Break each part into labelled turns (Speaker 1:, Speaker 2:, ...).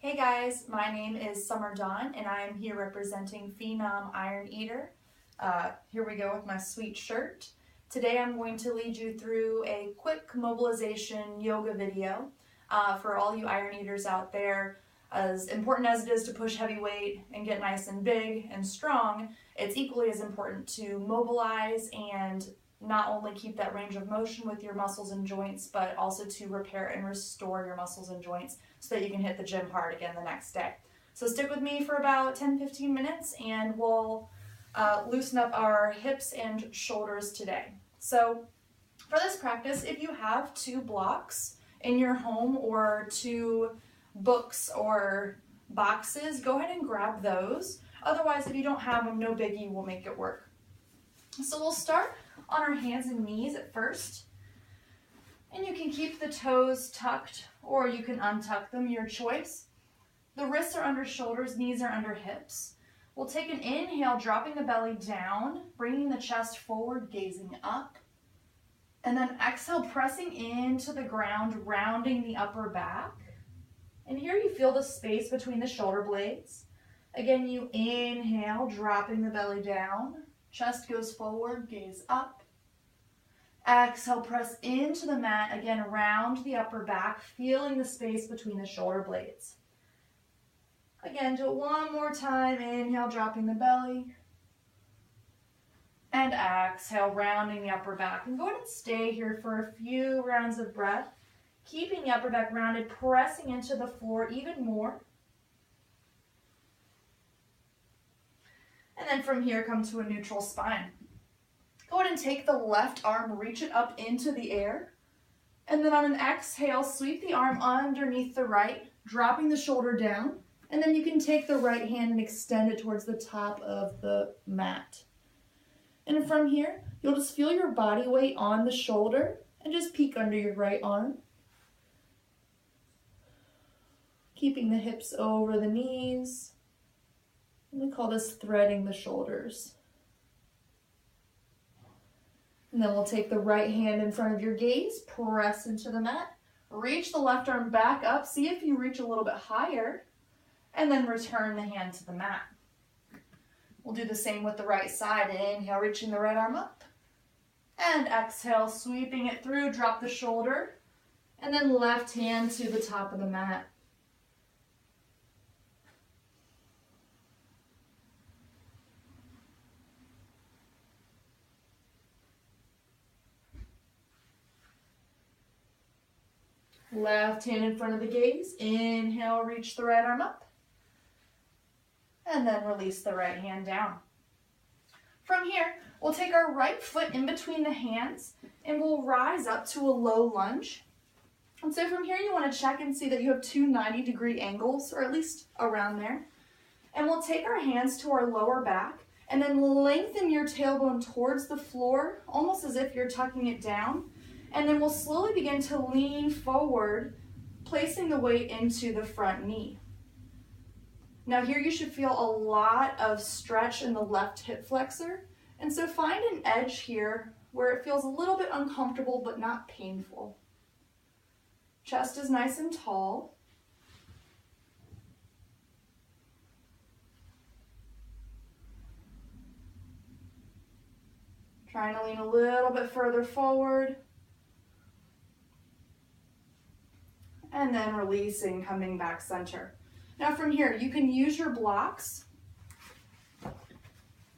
Speaker 1: Hey guys, my name is Summer Dawn and I am here representing Phenom Iron Eater. Here we go with my sweet shirt. Today I'm going to lead you through a quick mobilization yoga video for all you iron eaters out there. As important as it is to push heavy weight and get nice and big and strong, it's equally as important to mobilize and not only keep that range of motion with your muscles and joints, but also to repair and restore your muscles and joints so that you can hit the gym hard again the next day. So stick with me for about 10-15 minutes and we'll loosen up our hips and shoulders today. So for this practice, if you have 2 blocks in your home or 2 books or boxes, go ahead and grab those. Otherwise, if you don't have them, no biggie, we'll make it work. So we'll start on our hands and knees at first. And you can keep the toes tucked or you can untuck them, your choice. The wrists are under shoulders, knees are under hips. We'll take an inhale, dropping the belly down, bringing the chest forward, gazing up. And then exhale, pressing into the ground, rounding the upper back. And here you feel the space between the shoulder blades. Again, you inhale, dropping the belly down. Chest goes forward, gaze up. Exhale, press into the mat, again, round the upper back, feeling the space between the shoulder blades. Again, do it one more time. Inhale, dropping the belly. And exhale, rounding the upper back. And go ahead and stay here for a few rounds of breath, keeping the upper back rounded, pressing into the floor even more. And then from here, come to a neutral spine. Go ahead and take the left arm, reach it up into the air. And then on an exhale, sweep the arm underneath the right, dropping the shoulder down. And then you can take the right hand and extend it towards the top of the mat. And from here, you'll just feel your body weight on the shoulder and just peek under your right arm. Keeping the hips over the knees. We call this threading the shoulders. And then we'll take the right hand in front of your gaze, press into the mat, reach the left arm back up, see if you reach a little bit higher, and then return the hand to the mat. We'll do the same with the right side. Inhale, reaching the right arm up, and exhale, sweeping it through, drop the shoulder, and then left hand to the top of the mat. Left hand in front of the gaze. Inhale, reach the right arm up. And then release the right hand down. From here, we'll take our right foot in between the hands and we'll rise up to a low lunge. And so from here, you want to check and see that you have 2 90-degree angles, or at least around there. And we'll take our hands to our lower back and then lengthen your tailbone towards the floor, almost as if you're tucking it down. And then we'll slowly begin to lean forward, placing the weight into the front knee. Now here you should feel a lot of stretch in the left hip flexor. And so find an edge here where it feels a little bit uncomfortable but not painful. Chest is nice and tall. Trying to lean a little bit further forward. And then releasing, coming back center. Now from here, you can use your blocks,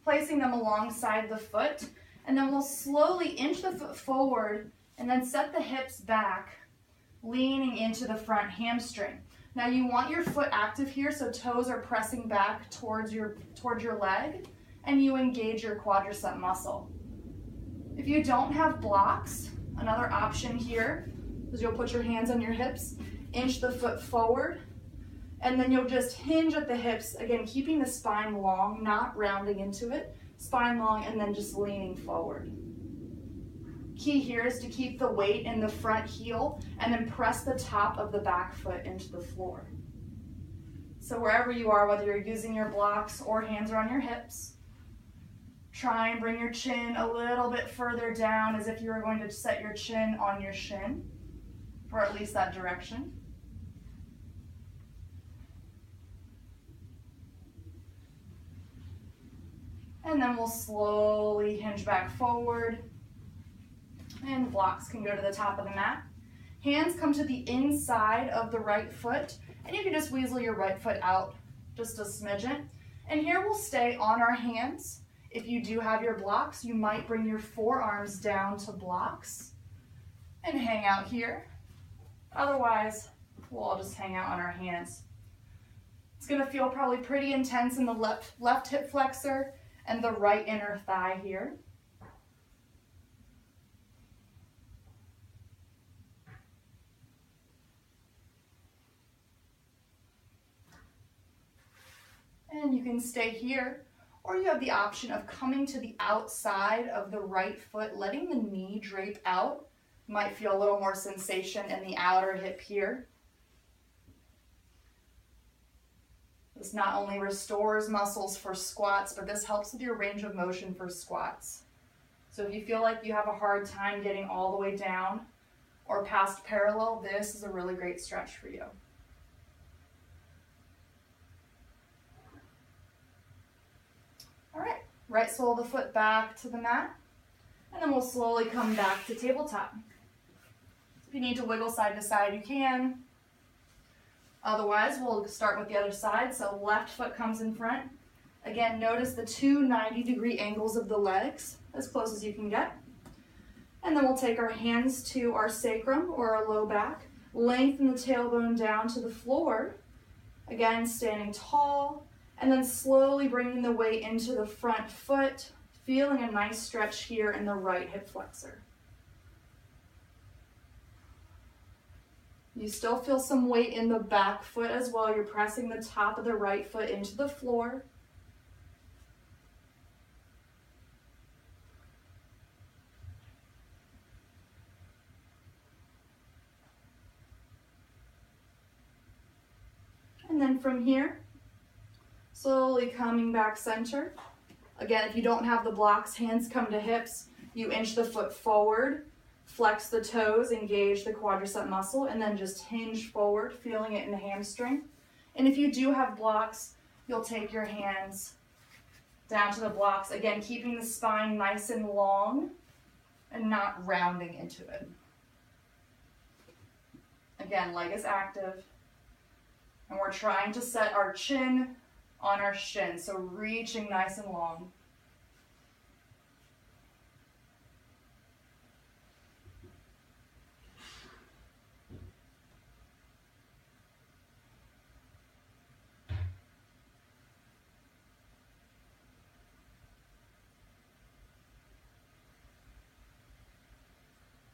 Speaker 1: placing them alongside the foot, and then we'll slowly inch the foot forward and then set the hips back, leaning into the front hamstring. Now you want your foot active here, so toes are pressing back towards your leg, and you engage your quadricep muscle. If you don't have blocks, another option here is you'll put your hands on your hips, inch the foot forward, and then you'll just hinge at the hips, again, keeping the spine long, not rounding into it, spine long, and then just leaning forward. Key here is to keep the weight in the front heel and then press the top of the back foot into the floor. So wherever you are, whether you're using your blocks or hands are on your hips, try and bring your chin a little bit further down as if you were going to set your chin on your shin, or at least that direction. And then we'll slowly hinge back forward. And blocks can go to the top of the mat. Hands come to the inside of the right foot, and you can just weasel your right foot out just a smidgen. And here we'll stay on our hands. If you do have your blocks, you might bring your forearms down to blocks and hang out here. Otherwise, we'll all just hang out on our hands. It's gonna feel probably pretty intense in the left hip flexor and the right inner thigh here. And you can stay here, or you have the option of coming to the outside of the right foot, letting the knee drape out. You might feel a little more sensation in the outer hip here. This not only restores muscles for squats, but this helps with your range of motion for squats. So if you feel like you have a hard time getting all the way down or past parallel, this is a really great stretch for you. All right, right sole of the foot back to the mat, and then we'll slowly come back to tabletop. If you need to wiggle side to side, you can. Otherwise, we'll start with the other side. So left foot comes in front. Again, notice the two 90-degree angles of the legs, as close as you can get. And then we'll take our hands to our sacrum or our low back, lengthen the tailbone down to the floor. Again, standing tall. And then slowly bringing the weight into the front foot, feeling a nice stretch here in the right hip flexor. You still feel some weight in the back foot as well. You're pressing the top of the right foot into the floor. And then from here, slowly coming back center. Again, if you don't have the blocks, hands come to hips. You inch the foot forward, flex the toes, engage the quadricep muscle, and then just hinge forward, feeling it in the hamstring. And if you do have blocks, you'll take your hands down to the blocks. Again, keeping the spine nice and long and not rounding into it. Again, leg is active. And we're trying to set our chin on our shin, so reaching nice and long.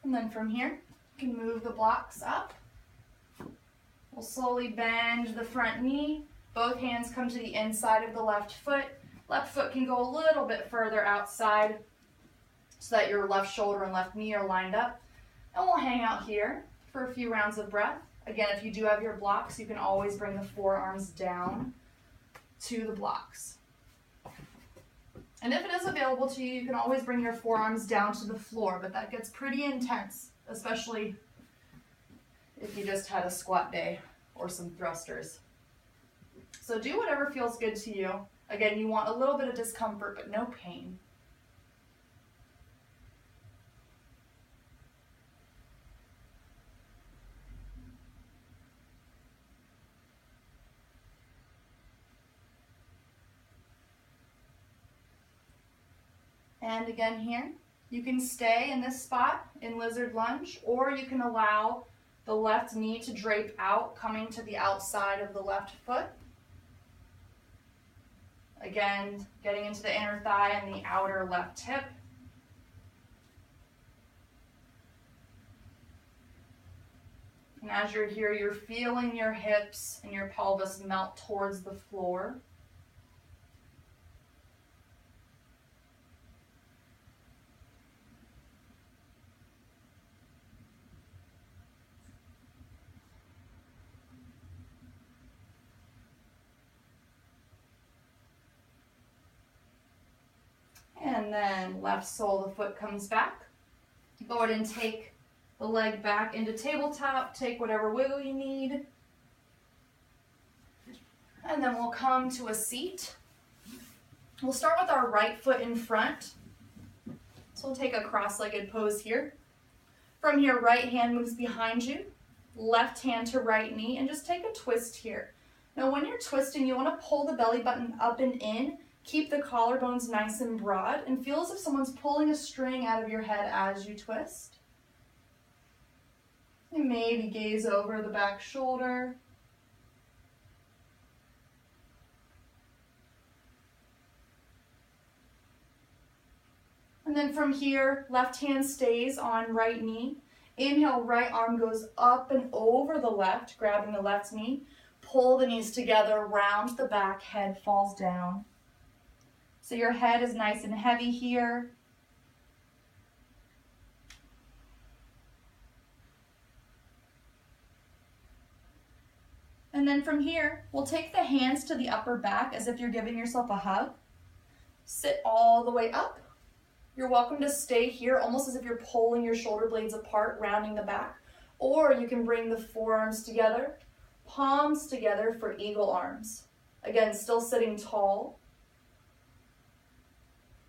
Speaker 1: And then from here, you can move the blocks up. We'll slowly bend the front knee. Both hands come to the inside of the left foot. Left foot can go a little bit further outside so that your left shoulder and left knee are lined up. And we'll hang out here for a few rounds of breath. Again, if you do have your blocks, you can always bring the forearms down to the blocks. And if it is available to you, you can always bring your forearms down to the floor, but that gets pretty intense, especially if you just had a squat day or some thrusters. So do whatever feels good to you. Again, you want a little bit of discomfort, but no pain. And again here, you can stay in this spot in lizard lunge, or you can allow the left knee to drape out, coming to the outside of the left foot. Again, getting into the inner thigh and the outer left hip. And as you're here, you're feeling your hips and your pelvis melt towards the floor. And then left sole of the foot comes back. Go ahead and take the leg back into tabletop. Take whatever wiggle you need. And then we'll come to a seat. We'll start with our right foot in front. So we'll take a cross-legged pose here. From here, right hand moves behind you, left hand to right knee, and just take a twist here. Now when you're twisting, you want to pull the belly button up and in, keep the collarbones nice and broad, and feel as if someone's pulling a string out of your head as you twist. And maybe gaze over the back shoulder. And then from here, left hand stays on right knee. Inhale, right arm goes up and over the left, grabbing the left knee. Pull the knees together, round the back, head falls down. So your head is nice and heavy here. And then from here, we'll take the hands to the upper back as if you're giving yourself a hug. Sit all the way up. You're welcome to stay here almost as if you're pulling your shoulder blades apart, rounding the back. Or you can bring the forearms together, palms together for eagle arms. Again, still sitting tall.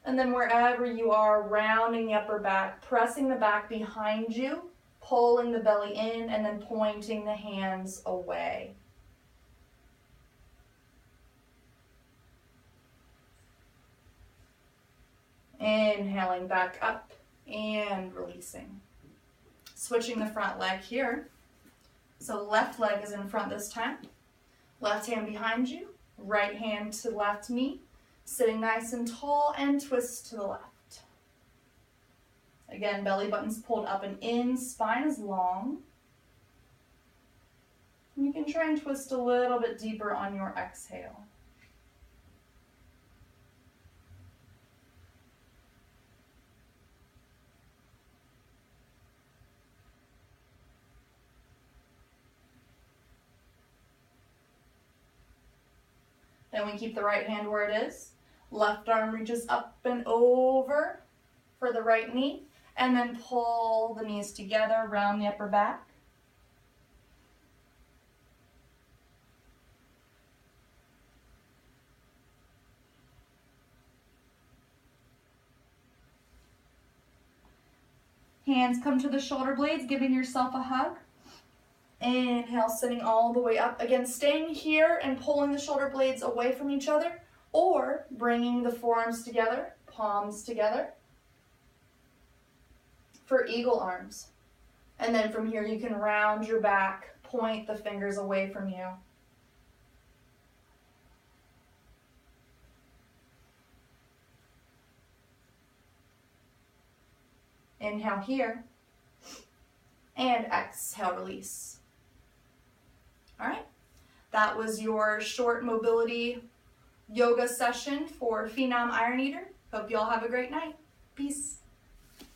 Speaker 1: And then wherever you are, rounding the upper back, pressing the back behind you, pulling the belly in, and then pointing the hands away. Inhaling back up and releasing. Switching the front leg here. So left leg is in front this time. Left hand behind you, right hand to left knee, sitting nice and tall, and twist to the left. Again, belly button's pulled up and in, spine is long. And you can try and twist a little bit deeper on your exhale. Then we keep the right hand where it is. Left arm reaches up and over for the right knee. And then pull the knees together, round the upper back. Hands come to the shoulder blades, giving yourself a hug. Inhale, sitting all the way up. Again, staying here and pulling the shoulder blades away from each other, or bringing the forearms together, palms together for eagle arms. And then from here, you can round your back, point the fingers away from you. Inhale here, and exhale, release. All right, that was your short mobility yoga session for Phenom Iron Eater. Hope you all have a great night. Peace.